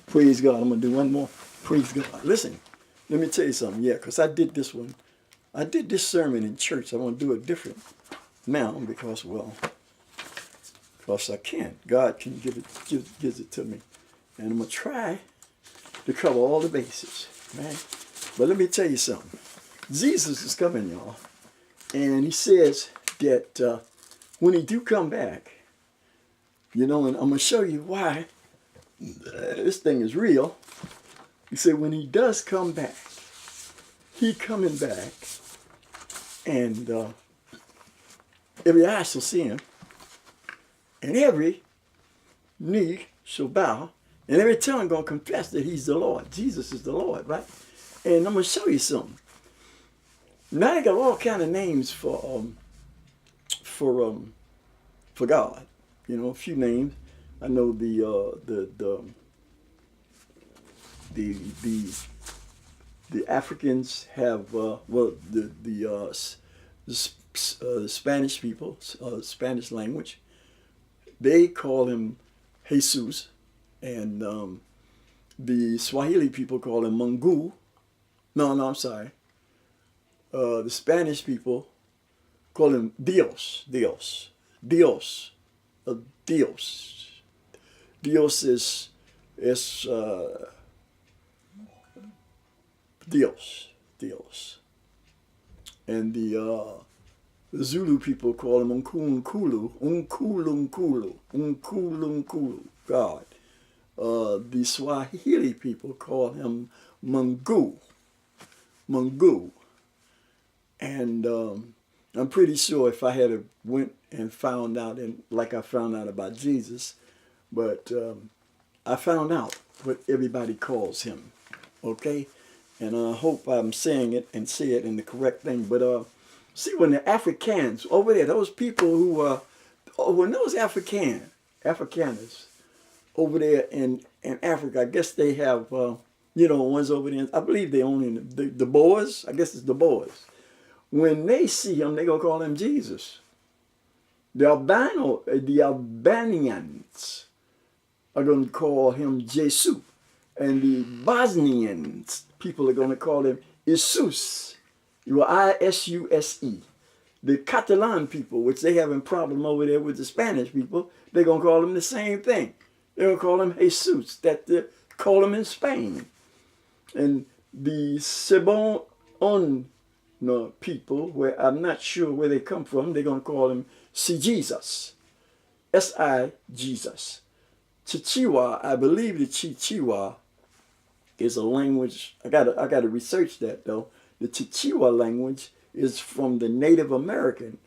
Praise God. I'm going to do one more. Praise God. Listen, let me tell you something. Yeah, because I did this one. I did this sermon in church. I want to do it different now because, well, because I can. God can gives it to me. And I'm going to try to cover all the bases, right? But let me tell you something. Jesus is coming, y'all. And he says that when he do come back, you know, and I'm going to show you why this thing is real. He said when he does come back, he coming back, and every eye shall see him, and every knee shall bow, and every tongue gonna confess that he's the Lord. Jesus is the Lord, right? And I'm gonna show you something. Now they got all kind of names for God. You know, a few names. I know the Africans have the Spanish people, Spanish language. They call him Jesus, and the Swahili people call him Mungu. No, I'm sorry. The Spanish people call him Dios. Dios. Dios is Dios. And the Zulu people call him Unkulunkulu, God. The Swahili people call him Mungu. And I'm pretty sure if I had went and found out, and like I found out about Jesus, but I found out what everybody calls him, okay? And I hope I'm saying it and say it in the correct thing. But see, when the Africans over there, those people who when those Afrikaners over there in Africa, I guess they have, you know, ones over there. I believe they own the Boers. I guess it's the Boers. When they see him, they gonna call him Jesus. The Albanians are gonna call him Jesus, and the Bosnians people are gonna call him Isus. I-S-U-S-E. The Catalan people, which they having problem over there with the Spanish people, they're gonna call him the same thing. They're gonna call him Jesus. That they call him in Spain. And the Sebon people, where I'm not sure where they come from, they're gonna call him Jesus. S-I Jesus. Chichewa, I believe the Chichewa is a language. I gotta research that though. The Chichewa language is from the Native American,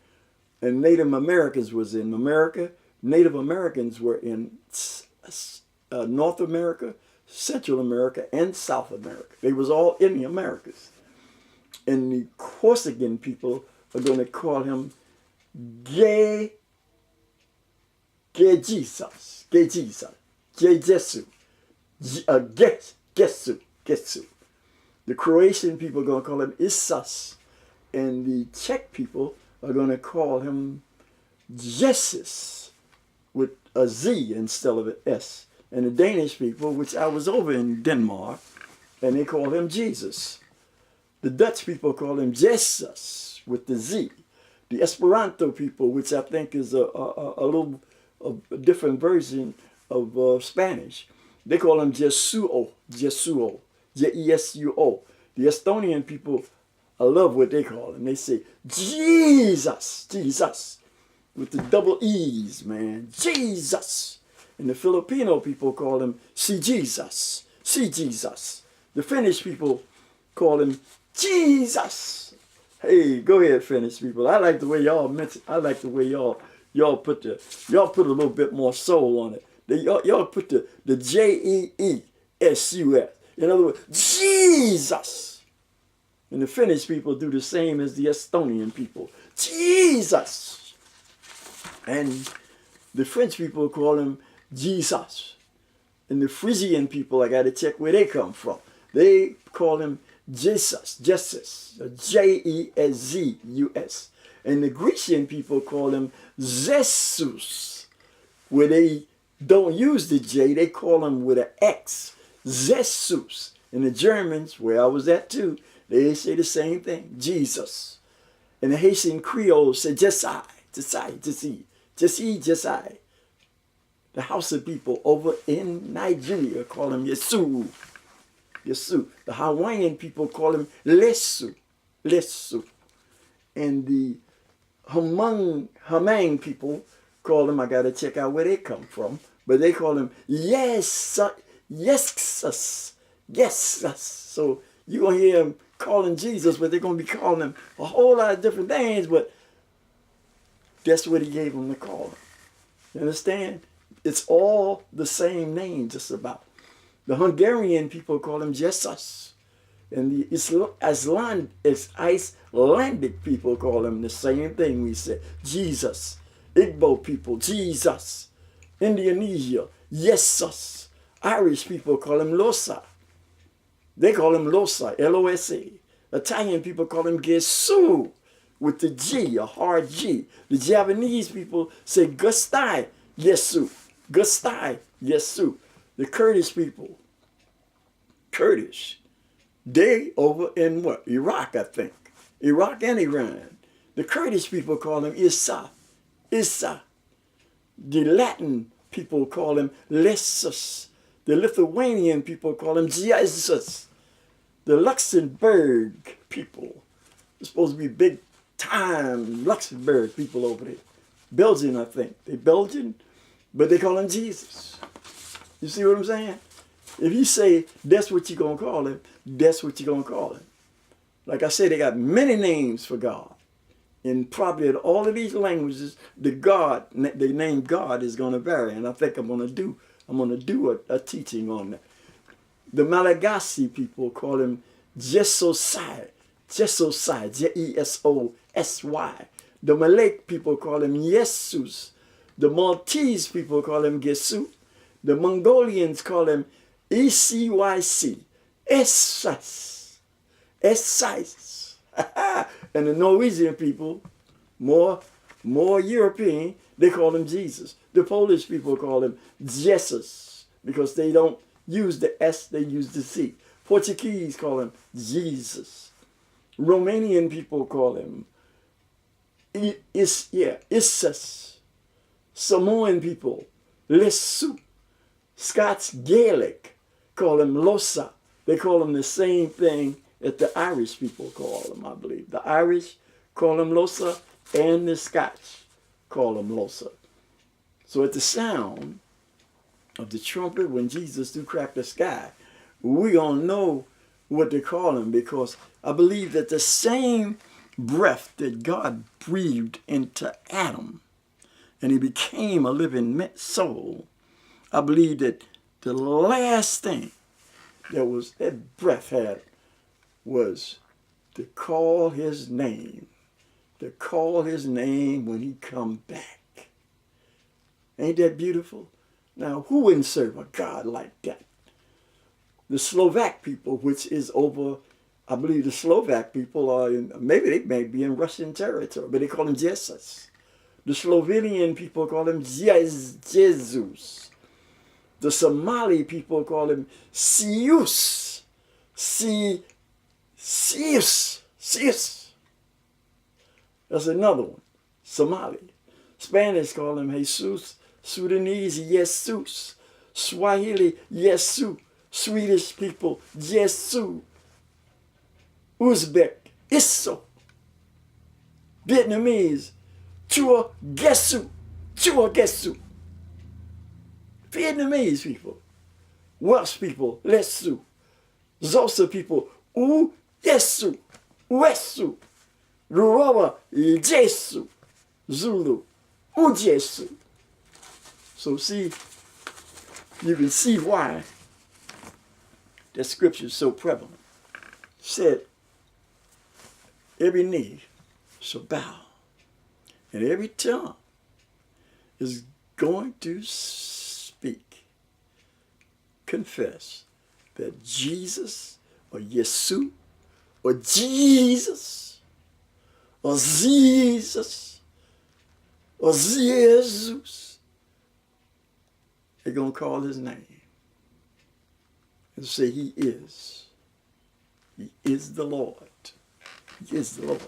and Native Americans was in America. Native Americans were in North America, Central America, and South America. They was all in the Americas. And the Corsican people are going to call him Jesus. The Croatian people are going to call him Isas. And the Czech people are going to call him Jesus with a Z instead of an S. And the Danish people, which I was over in Denmark, and they call him Jesus. The Dutch people call him Jesus with the Z. The Esperanto people, which I think is a different version of Spanish, they call him Jesuo, Jesuo, Jesuo. The Estonian people, I love what they call him. They say Jesus, Jesus, with the double E's, man, Jesus. And the Filipino people call him see Jesus, see Jesus. The Finnish people call him Jesus. Hey, go ahead, Finnish people. I like the way y'all mention. I like the way y'all put a little bit more soul on it. Y'all put the Jeesus. In other words, Jesus. And the Finnish people do the same as the Estonian people. Jesus. And the French people call him Jesus. And the Frisian people, I got to check where they come from. They call him Jesus, Jesus, J-E-S-Z-U-S. And the Grecian people call him Jesus, where they don't use the J, they call him with an X, Jesus. And the Germans, where I was at too, they say the same thing, Jesus. And the Haitian Creole say Jesai, Jesai, Jesi, Jesi, Jesai. The Hausa people over in Nigeria call him Yesu. Yesu. The Hawaiian people call him Lesu. Lesu. And the Hamang people call him, I got to check out where they come from, but they call him Yesus. Yesus. So you're going to hear him calling Jesus, but they're going to be calling him a whole lot of different things, but that's what he gave them to call him. You understand? It's all the same name just about. The Hungarian people call him Jesus. And the Icelandic people call him the same thing we say. Jesus. Igbo people, Jesus. Indonesia, Jesus. Irish people call him Losa. They call him Losa, L-O-S-A. Italian people call him Gesù, with the G, a hard G. The Japanese people say Gustai, Yesu. Gustai, Yesu. The Kurdish people, Kurdish, they over in what? Iraq, I think. Iraq and Iran. The Kurdish people call him Isa. Isa. The Latin people call him Lesus. The Lithuanian people call him Jesus. The Luxembourg people, they're supposed to be big time Luxembourg people over there. Belgian, I think. They're Belgian, but they call him Jesus. You see what I'm saying? If you say that's what you're going to call him, that's what you're going to call him. Like I said, they got many names for God. And probably in all of these languages, the name God is going to vary. And I think I'm going to do a teaching on that. The Malagasy people call him Jesosai. Jesosai, Jesosy. The Malay people call him Jesus. The Maltese people call him Gesu. The Mongolians call him ECYC. Esais. Esais. And the Norwegian people, more European, they call him Jesus. The Polish people call him Jesus because they don't use the S, they use the C. Portuguese call him Jesus. Romanian people call him Isus. Samoan people, Lesu. Scots Gaelic call him Losa. They call him the same thing that the Irish people call him, I believe. The Irish call him Losa and the Scotch call him Losa. So at the sound of the trumpet, when Jesus do crack the sky, we gonna know what to call him, because I believe that the same breath that God breathed into Adam and he became a living soul, I believe that the last thing that breath had was to call his name. To call his name when he come back. Ain't that beautiful? Now, who wouldn't serve a God like that? The Slovak people, which is over, I believe the Slovak people are in, maybe they may be in Russian territory, but they call him Jesus. The Slovenian people call him Jesus. The Somali people call him Sius. Sius. That's another one. Somali. Spanish call him Jesus. Sudanese, Jesus. Swahili, Yesu. Swedish people, Jesu. Uzbek, Isso. Vietnamese, Chua Gesu. Chua Gesu. Vietnamese people, Welsh people, Lesu. Xhosa people, U Yesu. Uesu. Yoruba, Jesu. Zulu, Ujesu. So see, you can see why that scripture is so prevalent. It said, every knee shall bow and every tongue is going to speak, confess that Jesus or Yesu or Jesus or Jesus or Jesus, they're going to call his name. and say he is. He is the Lord. He is the Lord.